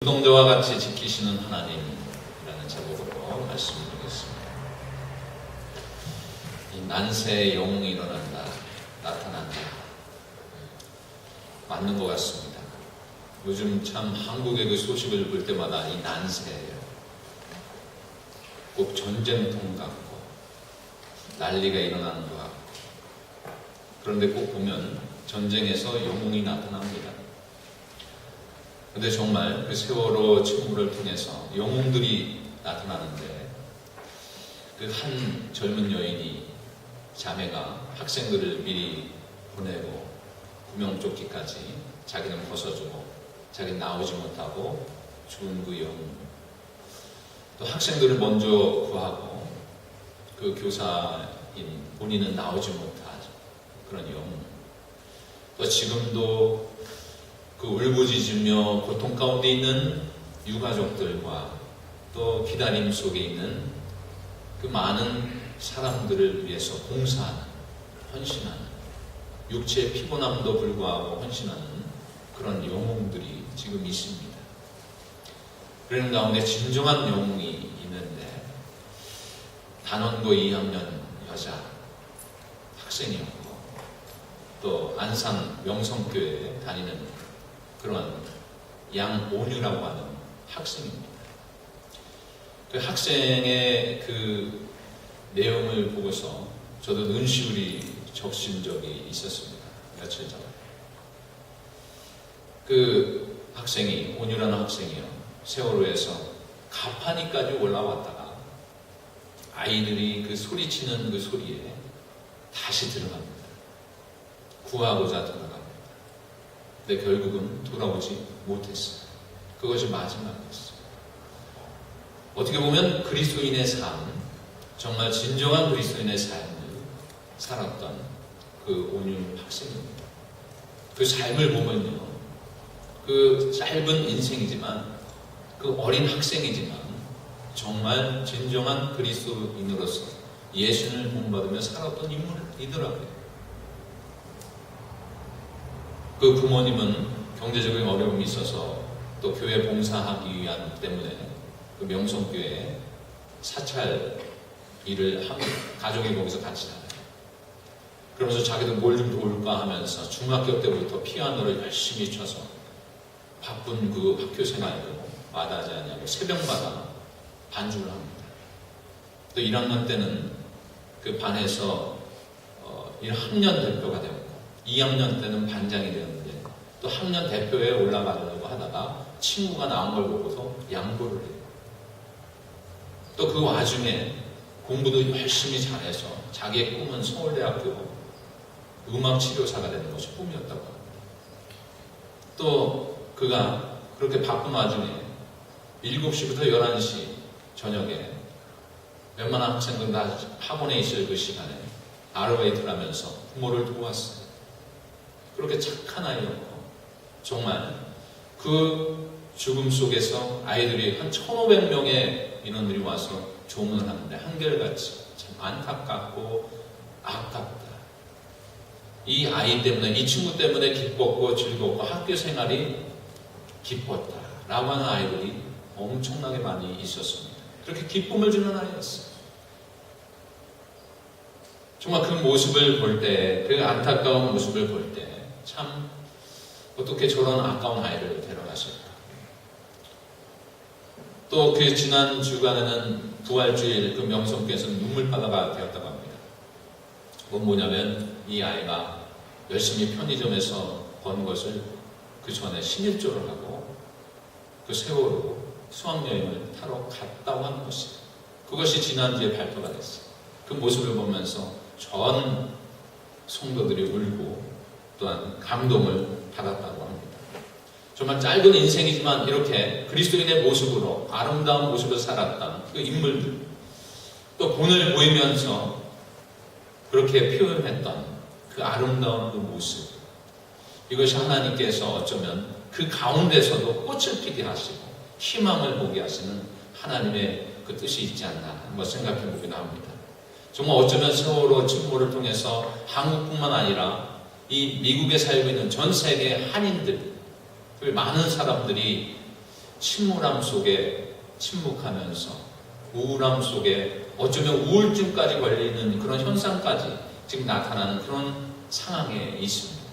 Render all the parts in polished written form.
눈동자와 같이 지키시는 하나님이라는 제목으로 말씀드리겠습니다. 이 난세의 영웅이 일어난다, 나타난다. 맞는 것 같습니다. 요즘 참 한국의 그 소식을 볼 때마다 이 난세예요. 꼭 전쟁통 같고 난리가 일어나는 것 같고, 그런데 꼭 보면 전쟁에서 영웅이 나타납니다. 그런데 정말 그 세월호 침몰을 통해서 영웅들이 나타나는데, 그 한 젊은 여인이, 자매가 학생들을 미리 보내고 구명조끼까지 자기는 벗어주고 자기는 나오지 못하고 죽은 그 영웅, 또 학생들을 먼저 구하고 그 교사인 본인은 나오지 못한 그런 영웅, 또 지금도 그 울부짖으며 고통 가운데 있는 유가족들과 또 기다림 속에 있는 그 많은 사람들을 위해서 봉사하는, 헌신하는, 육체의 피곤함도 불구하고 헌신하는 그런 영웅들이 지금 있습니다. 그런 가운데 진정한 영웅이 있는데, 단원고 2학년 여자 학생이었고, 또 안산 명성교회에 다니는 그런 양온유라고 하는 학생입니다. 그 학생의 그 내용을 보고서 저도 눈시울이 적신 적이 있었습니다. 며칠 전에. 그 학생이, 온유라는 학생이요, 세월호에서 가파니까지 올라왔다가 아이들이 그 소리치는 그 소리에 다시 들어갑니다. 구하고자 들어갑니다. 근데 결국은 돌아오지 못했어요. 그것이 마지막이었어요. 어떻게 보면 그리스도인의 삶, 정말 진정한 그리스도인의 삶을 살았던 그 온유 학생입니다. 그 삶을 보면요, 그 짧은 인생이지만, 그 어린 학생이지만 정말 진정한 그리스도인으로서 예수를 본받으며 살았던 인물이더라고요. 그 부모님은 경제적인 어려움이 있어서 또 교회 봉사하기 위한 때문에 그 명성교회에 사찰 일을 합니다. 가족이 거기서 같이 살아요. 그러면서 자기도 뭘 좀 도울까 하면서 중학교 때부터 피아노를 열심히 쳐서 바쁜 그 학교 생활도 마다하지 않냐고 새벽마다 반주를 합니다. 또 1학년 때는 그 반에서 1학년 대표가 되었고, 2학년 때는 반장이 되었는데, 또 학년 대표에 올라가려고 하다가 친구가 나온 걸 보고서 양보를 해요. 또 그 와중에 공부도 열심히 잘해서 자기의 꿈은 서울대학교 음악치료사가 되는 것이 꿈이었다고 합니다. 또 그가 그렇게 바쁜 와중에 7시부터 11시 저녁에 웬만한 학생들 다 학원에 있을 그 시간에 아르바이트를 하면서 부모를 도왔어요. 그렇게 착한 아이였고, 정말 그 죽음 속에서 아이들이 한 1,500명의 인원들이 와서 조문을 하는데 한결같이 참 안타깝고 아깝다. 이 아이 때문에, 이 친구 때문에 기뻤고 즐겁고 학교 생활이 기뻤다 라고 하는 아이들이 엄청나게 많이 있었습니다. 그렇게 기쁨을 주는 아이였어요. 정말 그 모습을 볼 때, 그 안타까운 모습을 볼 때 참 어떻게 저런 아까운 아이를 데려가실까. 또 그 지난 주간에는 부활주일 그 명성교회에서 눈물바다가 되었다고 합니다. 그건 뭐냐면, 이 아이가 열심히 편의점에서 번 것을 그 전에 신일조를 하고 그 세월호 수학여행을 타러 갔다고 하는 것이에요. 그것이 지난주에 발표가 됐어요. 그 모습을 보면서 전 성도들이 울고 또한 감동을 받았다고 합니다. 정말 짧은 인생이지만 이렇게 그리스도인의 모습으로 아름다운 모습을 살았던 그 인물들, 또 본을 보이면서 그렇게 표현했던 그 아름다운 그 모습, 이것이 하나님께서 어쩌면 그 가운데서도 꽃을 피게 하시고 희망을 보게 하시는 하나님의 그 뜻이 있지 않나 한번 생각해 보기도 합니다. 정말 어쩌면 세월호 침몰을 통해서 한국뿐만 아니라 이 미국에 살고 있는 전 세계 한인들, 많은 사람들이 침울함 속에 침묵하면서 우울함 속에 어쩌면 우울증까지 걸리는 그런 현상까지 지금 나타나는 그런 상황에 있습니다.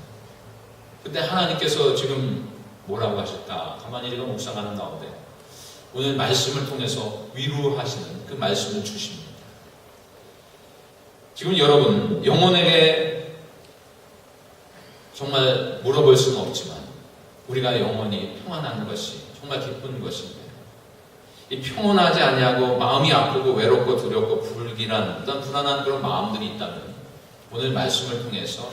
근데 하나님께서 지금 뭐라고 하실까? 가만히 제가 묵상하는 가운데 오늘 말씀을 통해서 위로하시는 그 말씀을 주십니다. 지금 여러분 영혼에게 정말 물어볼 수는 없지만 우리가 영원히 평안한 것이 정말 기쁜 것인데 이 평온하지 아니하고 마음이 아프고 외롭고 두렵고 불길한 어떤 불안한 그런 마음들이 있다면 오늘 말씀을 통해서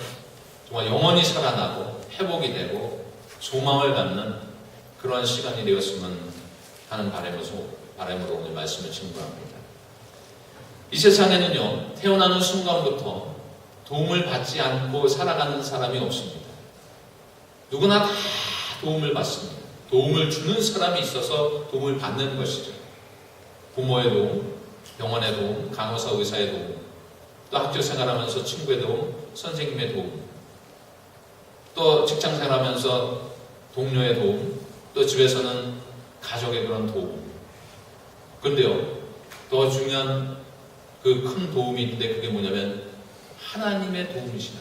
정말 영원히 살아나고 회복이 되고 소망을 갖는 그러한 시간이 되었으면 하는 바람으로 오늘 말씀을 증거합니다. 이 세상에는요 태어나는 순간부터 도움을 받지 않고 살아가는 사람이 없습니다. 누구나 다 도움을 받습니다. 도움을 주는 사람이 있어서 도움을 받는 것이죠. 부모의 도움, 병원의 도움, 간호사 의사의 도움, 또 학교 생활하면서 친구의 도움, 선생님의 도움, 또 직장 생활하면서 동료의 도움, 또 집에서는 가족의 그런 도움. 그런데요, 더 중요한 그 큰 도움이 있는데 그게 뭐냐면 하나님의 도움이시다.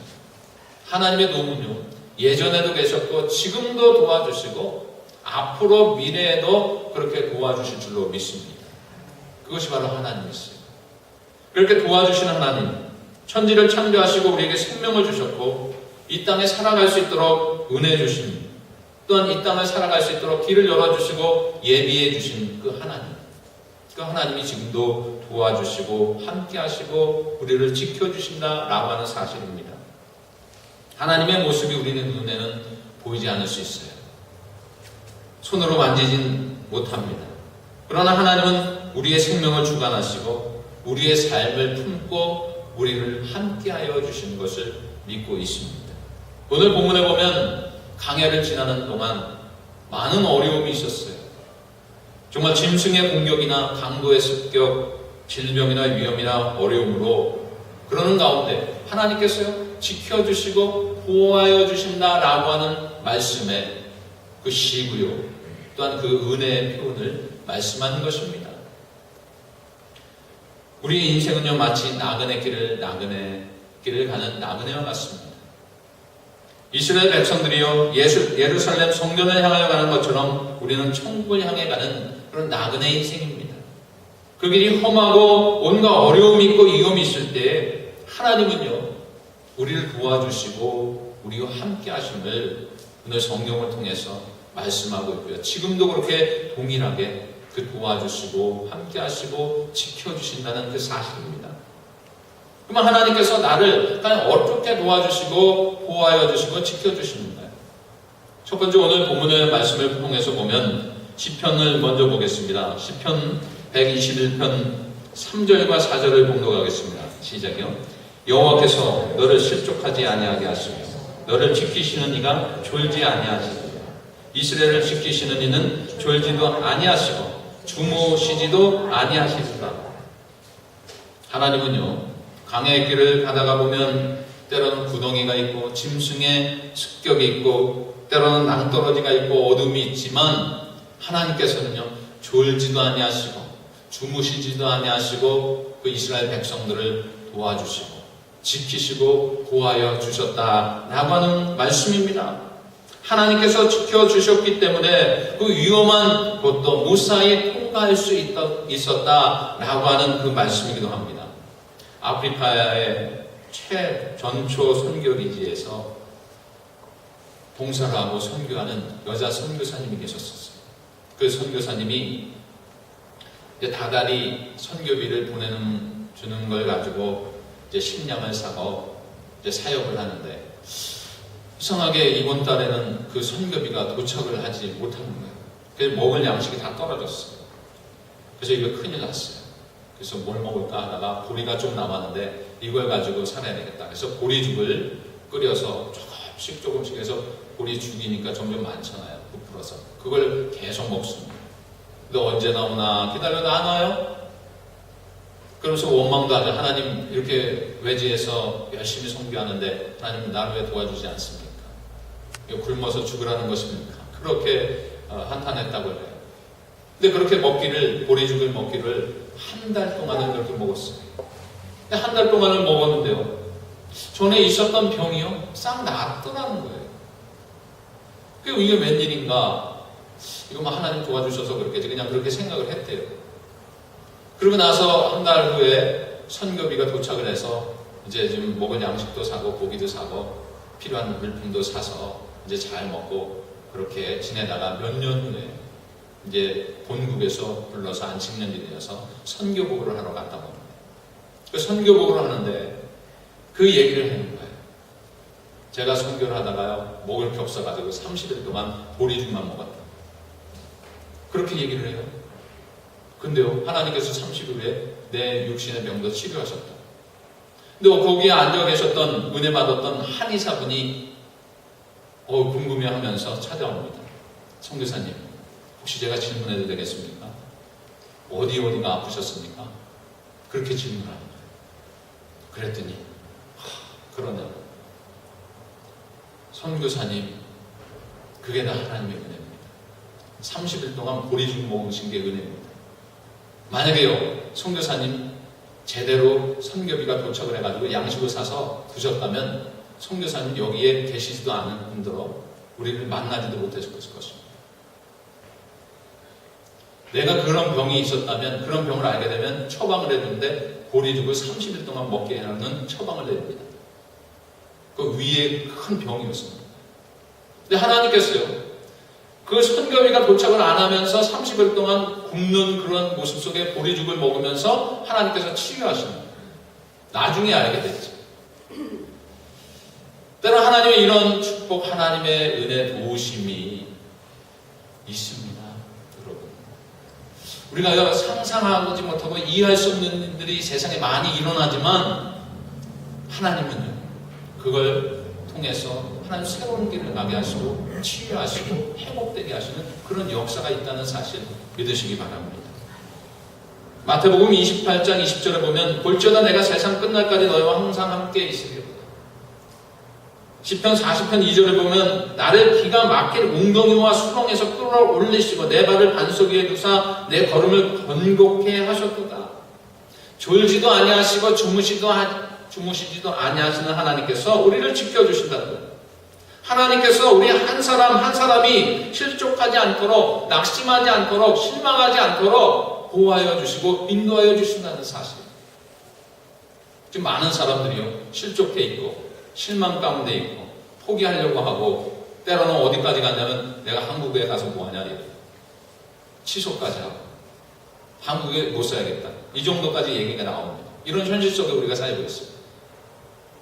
하나님의 도움은요, 예전에도 계셨고 지금도 도와주시고 앞으로 미래에도 그렇게 도와주실 줄로 믿습니다. 그것이 바로 하나님이세요. 그렇게 도와주시는 하나님, 천지를 창조하시고 우리에게 생명을 주셨고 이 땅에 살아갈 수 있도록 은혜 주신, 또한 이 땅을 살아갈 수 있도록 길을 열어주시고 예비해 주신 그 하나님, 그 하나님이 지금도 도와주시고 함께하시고 우리를 지켜주신다라고 하는 사실입니다. 하나님의 모습이 우리의 눈에는 보이지 않을 수 있어요. 손으로 만지진 못합니다. 그러나 하나님은 우리의 생명을 주관하시고 우리의 삶을 품고 우리를 함께하여 주시는 것을 믿고 있습니다. 오늘 본문에 보면 강해를 지나는 동안 많은 어려움이 있었어요. 정말 짐승의 공격이나 강도의 습격, 질병이나 위험이나 어려움으로 그러는 가운데 하나님께서요 지켜주시고 보호하여 주신다라고 하는 말씀에 그 시구요 또한 그 은혜의 표현을 말씀하는 것입니다. 우리 인생은요 마치 나그네 길을 가는 나그네와 같습니다. 이스라엘 백성들이요 예루살렘 성전을 향하여 가는 것처럼 우리는 천국을 향해 가는 그런 나그네 인생입니다. 그 길이 험하고 온갖 어려움이 있고 위험이 있을 때 하나님은요 우리를 도와주시고 우리와 함께 하심을 오늘 성경을 통해서 말씀하고 있고요. 지금도 그렇게 동일하게 그 도와주시고 함께 하시고 지켜주신다는 그 사실입니다. 그러면 하나님께서 나를 어떻게 도와주시고 보호하여 주시고 지켜주시는가요? 첫 번째 오늘 본문의 말씀을 통해서 보면 시편을 먼저 보겠습니다. 시편 121편 3절과 4절을 봉독하겠습니다. 시작이요. 여호와께서 너를 실족하지 아니하게 하시며 너를 지키시는 이가 졸지 아니하시리라. 이스라엘을 지키시는 이는 졸지도 아니하시고 주무시지도 아니하시리라. 하나님은요 강의 길을 가다가 보면 때로는 구덩이가 있고 짐승의 습격이 있고 때로는 낭떠러지가 있고 어둠이 있지만 하나님께서는요 졸지도 아니하시고 주무시지도 아니하시고 그 이스라엘 백성들을 도와주시고 지키시고 보호하여 주셨다라고 하는 말씀입니다. 하나님께서 지켜주셨기 때문에 그 위험한 곳도 무사히 통과할 수 있었다라고 하는 그 말씀이기도 합니다. 아프리카의 최전초 선교기지에서 봉사를 하고 선교하는 여자 선교사님이 계셨었어요. 그 선교사님이 이제 다달이 선교비를 주는 걸 가지고 이제 식량을 사고 이제 사역을 하는데 이상하게 이번 달에는 그 선교비가 도착을 하지 못하는 거예요. 그래서 먹을 양식이 다 떨어졌어요. 그래서 이거 큰일 났어요. 그래서 뭘 먹을까 하다가 보리가 좀 남았는데 이걸 가지고 살아야 되겠다. 그래서 보리죽을 끓여서 조금씩 해서 보리죽이니까 점점 많잖아요. 부풀어서. 그걸 계속 먹습니다. 근데 언제 나오나 기다려도 안 와요? 그러면서 원망도 하죠. 하나님 이렇게 외지에서 열심히 선교하는데 하나님 나를 왜 도와주지 않습니까? 굶어서 죽으라는 것입니까? 그렇게 한탄했다고 해요. 근데 그렇게 보리죽을 먹기를 한 달 동안을 그렇게 먹었어요. 근데 한 달 동안을 먹었는데요, 전에 있었던 병이요, 싹 나았더라는 거예요. 그리고 이게 웬일인가, 이거 뭐 하나님 도와주셔서 그렇겠지, 그냥 그렇게 생각을 했대요. 그러고 나서 한 달 후에 선교비가 도착을 해서 이제 지금 먹을 양식도 사고 고기도 사고 필요한 물품도 사서 이제 잘 먹고 그렇게 지내다가 몇 년 후에 이제 본국에서 불러서 안식년이 되어서 선교복을 하러 갔다고 합니다. 그 선교복을 하는데 그 얘기를 하는 거예요. 제가 선교를 하다가요, 먹을 게 없어가지고 30일 동안 보리죽만 먹었다. 그렇게 얘기를 해요. 근데요, 하나님께서 30일 후에 내 육신의 병도 치료하셨다. 근데 거기에 앉아 계셨던, 은혜 받았던 한의사분이 궁금해 하면서 찾아옵니다. 선교사님, 혹시 제가 질문해도 되겠습니까? 어디가 아프셨습니까? 그렇게 질문하는 거예요. 그랬더니 그러냐고. 선교사님, 그게 다 하나님의 은혜입니다. 30일 동안 보리죽 먹으신 게 은혜입니다. 만약에요, 선교사님 제대로 선교비가 도착을 해가지고 양식을 사서 드셨다면 선교사님 여기에 계시지도 않은 분들로 우리를 만나지도 못했을 것입니다. 내가 그런 병이 있었다면, 그런 병을 알게 되면 처방을 해주는데 보리죽을 30일 동안 먹게 하는 처방을 내립니다. 그 위에 큰 병이었습니다. 근데 하나님께서요, 그 선교비가 도착을 안 하면서 30일 동안 굶는 그런 모습 속에 보리죽을 먹으면서 하나님께서 치유하시는 거예요. 나중에 알게 됐죠. 때로 하나님의 이런 축복, 하나님의 은혜, 도우심이 있습니다. 여러분, 우리가 상상하지 못하고 이해할 수 없는 일들이 세상에 많이 일어나지만 하나님은요, 그걸 통해서 하나님 새로운 길을 가게 하시고 치유하시고 회복되게 하시는 그런 역사가 있다는 사실 믿으시기 바랍니다. 마태복음 28장 20절에 보면 볼지어다 내가 세상 끝날까지 너희와 항상 함께 있으리로다. 시편 40편 2절에 보면 나를 기가 막힐 웅덩이와 수렁에서 끌어올리시고 내 발을 반석 위에 두사 내 걸음을 번곡해 하셨도다. 졸지도 아니하시고 주무시지도 아니하시는 하나님께서 우리를 지켜주신다는 거예요. 하나님께서 우리 한 사람 한 사람이 실족하지 않도록, 낙심하지 않도록, 실망하지 않도록 보호하여 주시고 인도하여 주신다는 사실. 지금 많은 사람들이요, 실족해 있고 실망 가운데 있고 포기하려고 하고 때로는 어디까지 갔냐면 내가 한국에 가서 뭐하냐 이렇게 취소까지 하고 한국에 못 살겠다, 이 정도까지 얘기가 나옵니다. 이런 현실 속에 우리가 살고 있어요.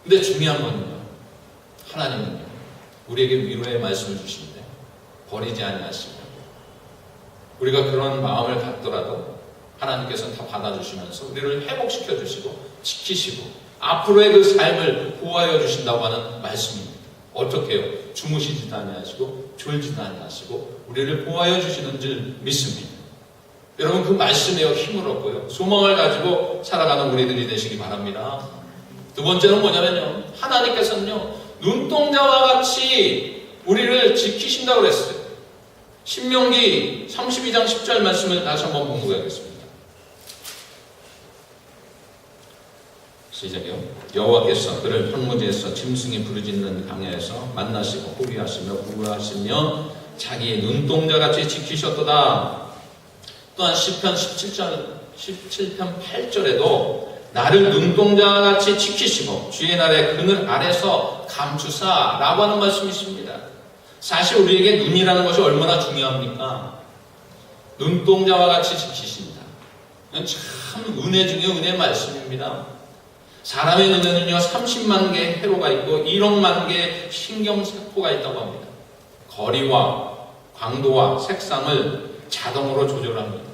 근데 중요한 건요, 하나님은요 우리에게 위로의 말씀을 주시는데 버리지 아니하시고, 우리가 그런 마음을 갖더라도 하나님께서는 다 받아주시면서 우리를 회복시켜 주시고 지키시고 앞으로의 그 삶을 보호하여 주신다고 하는 말씀입니다. 어떻게 해요? 주무시지도 아니하시고 졸지도 아니하시고 우리를 보호하여 주시는 줄 믿습니다. 여러분, 그 말씀에 힘을 얻고요, 소망을 가지고 살아가는 우리들이 되시기 바랍니다. 두 번째는 뭐냐면요, 하나님께서는요 눈동자와 같이 우리를 지키신다고 그랬어요. 신명기 32장 10절 말씀을 다시 한번 공부해야겠습니다. 시작이요. 여호와께서 그를 황무지에서 짐승이 부르짖는 강야에서 만나시고 호위하시며 구하시며 자기의 눈동자같이 지키셨도다. 또한 시편 17편 8절에도 나를 눈동자같이 지키시고 주의 날에 그늘 아래서 감추사 라고 하는 말씀이 있습니다. 사실 우리에게 눈이라는 것이 얼마나 중요합니까? 눈동자와 같이 지키신다. 참 은혜 중에 은혜의 말씀입니다. 사람의 눈에는요 30만 개의 회로가 있고 1억만 개의 신경세포가 있다고 합니다. 거리와 광도와 색상을 자동으로 조절합니다.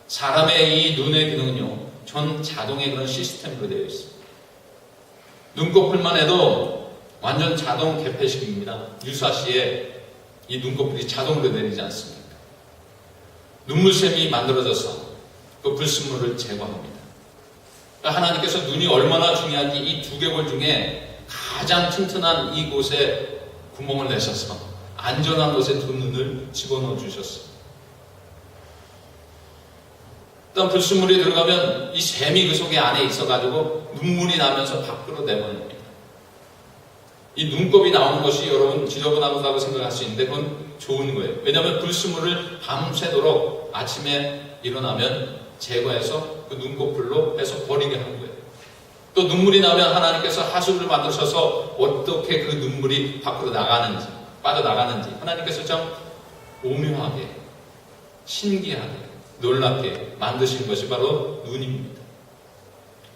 사람의 이 눈의 기능은요 전 자동의 그런 시스템으로 되어 있습니다. 눈꺼풀만 해도 완전 자동 개폐식입니다. 유사시에 이 눈꺼풀이 자동으로 내리지 않습니까? 눈물샘이 만들어져서 그 불순물을 제거합니다. 그러니까 하나님께서 눈이 얼마나 중요한지 이 두개골 중에 가장 튼튼한 이곳에 구멍을 내셔서 안전한 곳에 두 눈을 집어넣어 주셨어요. 어떤 불순물이 들어가면 이 샘이 그 속에 안에 있어가지고 눈물이 나면서 밖으로 내보냅니다. 이 눈곱이 나오는 것이 여러분 지저분하다고 생각할 수 있는데 그건 좋은 거예요. 왜냐하면 불순물을 밤새도록 아침에 일어나면 제거해서 그 눈곱불로 해서 버리게 하는 거예요. 또 눈물이 나면 하나님께서 하수를 만드셔서 어떻게 그 눈물이 밖으로 나가는지, 빠져나가는지 하나님께서 참 오묘하게, 신기하게, 놀랍게 만드신 것이 바로 눈입니다.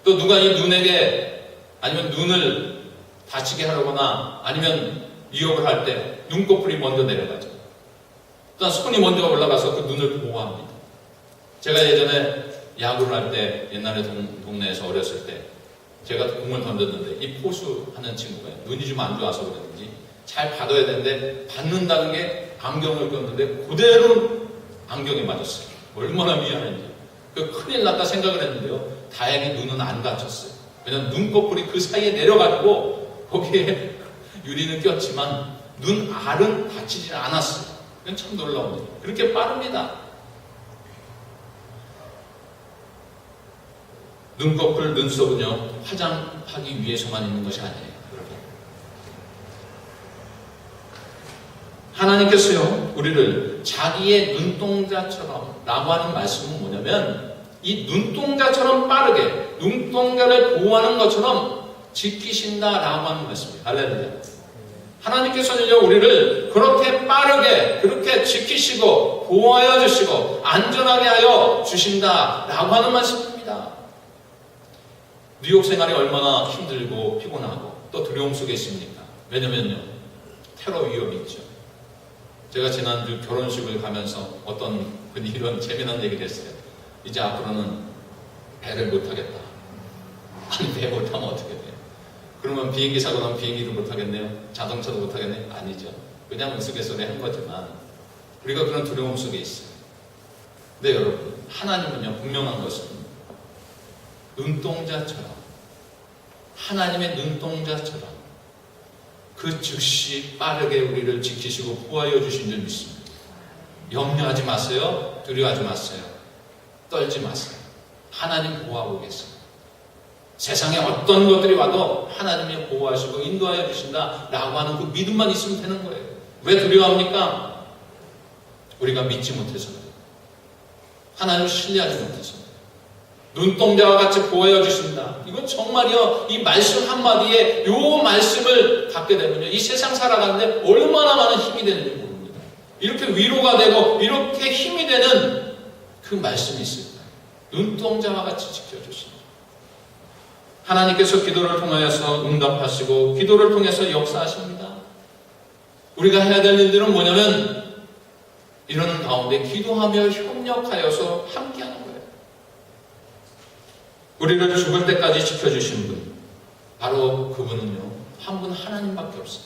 또 누가 이 눈에게 아니면 눈을 다치게 하거나 아니면 위협을 할 때 눈꺼풀이 먼저 내려가죠. 또한 손이 먼저 올라가서 그 눈을 보호합니다. 제가 예전에 야구를 할 때 옛날에 동네에서 어렸을 때 제가 공을 던졌는데 이 포수하는 친구가 눈이 좀 안 좋아서 그랬는지 잘 받아야 되는데 받는다는 게 안경을 꼈는데 그대로 안경에 맞았어요. 얼마나 미안한지. 그 큰일 났다 생각을 했는데요. 다행히 눈은 안 다쳤어요. 왜냐면 눈꺼풀이 그 사이에 내려가지고 거기에 유리는 꼈지만 눈 알은 다치지 않았어요. 이건 참 놀라운 거예요. 그렇게 빠릅니다. 눈꺼풀, 눈썹은요 화장하기 위해서만 있는 것이 아니에요. 여러분. 하나님께서요 우리를 자기의 눈동자처럼 라고 하는 말씀은 뭐냐면 이 눈동자처럼 빠르게 눈동자를 보호하는 것처럼 지키신다라고 하는 말씀이에요. 할렐루야. 하나님께서는요 우리를 그렇게 빠르게 그렇게 지키시고 보호하여 주시고 안전하게 하여 주신다라고 하는 말씀입니다. 뉴욕 생활이 얼마나 힘들고 피곤하고 또 두려움 속에 있습니까? 왜냐면요 테러 위험이 있죠. 제가 지난주 결혼식을 가면서 어떤 분이 이런 재미난 얘기를 했어요. 이제 앞으로는 배를 못 타겠다. 아니 배 못 타면 어떻게 돼요? 그러면 비행기 사고 나면 비행기도 못 타겠네요? 자동차도 못 타겠네요? 아니죠. 그냥 우스갯소리 한 거지만 우리가 그런 두려움 속에 있어요. 근데 여러분 하나님은요 분명한 것은 눈동자처럼 하나님의 눈동자처럼 그 즉시 빠르게 우리를 지키시고 보호하여 주신 줄 믿습니다. 염려하지 마세요. 두려워하지 마세요. 떨지 마세요. 하나님 보호하고 계세요. 세상에 어떤 것들이 와도 하나님이 보호하시고 인도하여 주신다라고 하는 그 믿음만 있으면 되는 거예요. 왜 두려워합니까? 우리가 믿지 못해서 그래요. 하나님을 신뢰하지 못해서 그래요. 눈동자와 같이 보호하여 주신다. 이건 정말이요. 이 말씀 한마디에 요 말씀을 갖게 되면요. 이 세상 살아가는데 얼마나 많은 힘이 되는지 모릅니다. 이렇게 위로가 되고 이렇게 힘이 되는 그 말씀이 있을까요? 눈동자와 같이 지켜주신다. 하나님께서 기도를 통하여서 응답하시고 기도를 통해서 역사하십니다. 우리가 해야 될 일들은 뭐냐면 이러는 가운데 기도하며 협력하여서 함께하는 거예요. 우리를 죽을 때까지 지켜주신 분, 바로 그분은요 한 분 하나님밖에 없어요.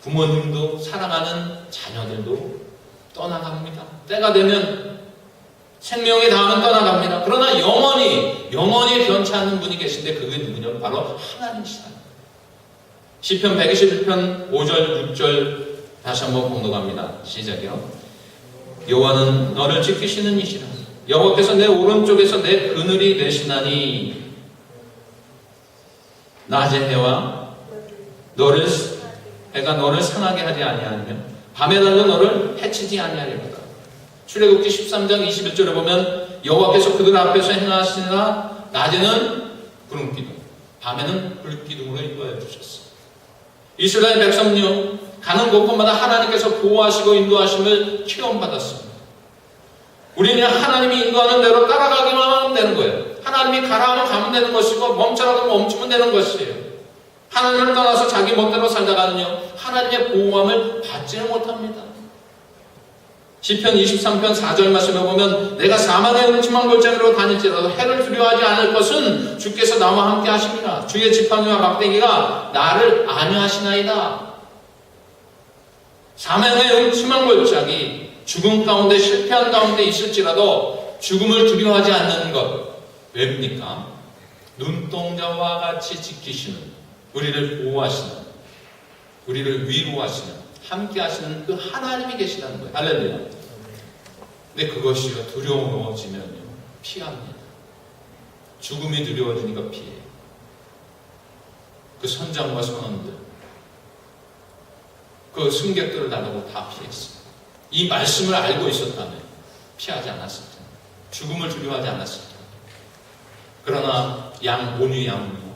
부모님도 사랑하는 자녀들도 떠나갑니다. 때가 되면 생명이 닿으면 떠나갑니다. 그러나 영원히 변치 않는 분이 계신데 그게 누구냐? 바로 하나님이시다. 시편 121편 5절 6절 다시 한번 봉독합니다. 시작이요. 여호와는 너를 지키시는 이시라. 여호와께서 내 오른쪽에서 내 그늘이 되시나니 낮의 해가 너를 상하게 하지 아니하며 밤에 달려 너를 해치지 아니하리로다. 출애굽기 13장 21절에 보면 여호와께서 그들 앞에서 행하시나 낮에는 구름기둥 밤에는 불기둥으로 인도하여 주셨어요. 이스라엘 백성은요 가는 곳곳마다 하나님께서 보호하시고 인도하심을 체험받았습니다. 우리는 하나님이 인도하는 대로 따라가기만 하면 되는 거예요. 하나님이 가라 하면 가면 되는 것이고 멈춰라 하면 멈추면 되는 것이에요. 하나님을 떠나서 자기 멋대로 살다가는요 하나님의 보호함을 받지는 못합니다. 시편 23편 4절 말씀에 보면 내가 사망의 음침한 골짜기로 다닐지라도 해를 두려워하지 않을 것은 주께서 나와 함께 하십니다. 주의 지팡이와 막대기가 나를 안위하시나이다. 사망의 음침한 골짜기 죽음 가운데 실패한 가운데 있을지라도 죽음을 두려워하지 않는 것 왜입니까? 눈동자와 같이 지키시는 우리를 보호하시는 우리를 위로하시는 함께 하시는 그 하나님이 계시다는 거예요. 할렐루야. 근데 그것이요 두려워지면요 피합니다. 죽음이 두려워지니까 피해요. 그 선장과 선원들, 그 승객들을 달라고 다 피했어요. 이 말씀을 알고 있었다면 피하지 않았을 텐데, 죽음을 두려워하지 않았을 텐데. 그러나 온유 양은요,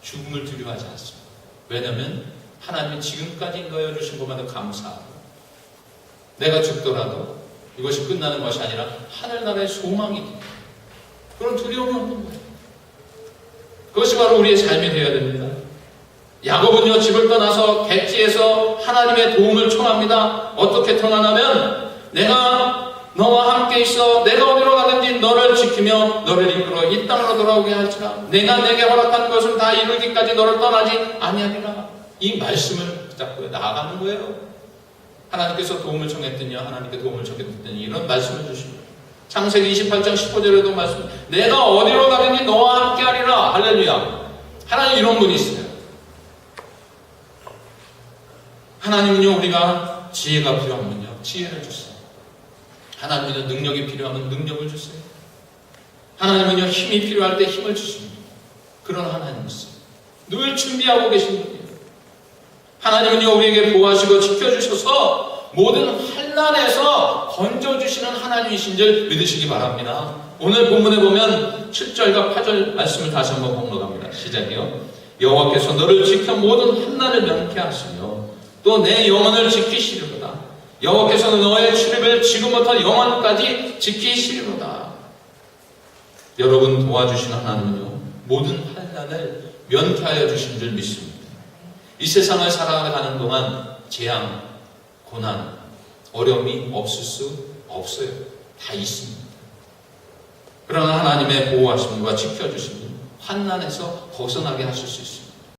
죽음을 두려워하지 않습니다. 왜냐하면 하나님이 지금까지 인도하여 주신 것만도 감사하고, 내가 죽더라도 이것이 끝나는 것이 아니라 하늘나라의 소망이 됩니다. 그런 두려움이 없는 거예요. 그것이 바로 우리의 삶이 되어야 됩니다. 야곱은요, 집을 떠나서 객지에서 하나님의 도움을 청합니다. 어떻게 청하냐면, 내가 너와 함께 있어 내가 어디로 가든지 너를 지키며 너를 이끌어 이 땅으로 돌아오게 할지라. 내가 내게 허락한 것을 다 이루기까지 너를 떠나지 아니하리라. 이 말씀을 붙잡고 나아가는 거예요. 하나님께서 도움을 청했더니 하나님께 도움을 청했더니 이런 말씀을 주십니다. 창세기 28장 15절에도 말씀, 내가 어디로 가든지 너와 함께 하리라. 할렐루야. 하나님 이런 분이 있어요. 하나님은요, 우리가 지혜가 필요하면요, 지혜를 주세요. 하나님은요, 능력이 필요하면 능력을 주세요. 하나님은요, 힘이 필요할 때 힘을 주십니다. 그런 하나님이세요. 늘 준비하고 계신 분이에요. 하나님은요, 우리에게 보호하시고 지켜주셔서 모든 환난에서 건져주시는 하나님이신 줄 믿으시기 바랍니다. 오늘 본문에 보면 7절과 8절 말씀을 다시 한번 공독합니다. 시작이요. 여호와께서 너를 지켜 모든 환난을 면케 하시며 또 내 영혼을 지키시리로다. 여호와께서는 너의 출입을 지금부터 영원까지 지키시리로다. 여러분 도와주시는 하나님은요, 모든 환난을 면케하여 주신 줄 믿습니다. 이 세상을 살아가는 동안 재앙, 고난, 어려움이 없을 수 없어요. 다 있습니다. 그러나 하나님의 보호하심과 지켜주심은 환난에서 벗어나게 하실 수 있습니다.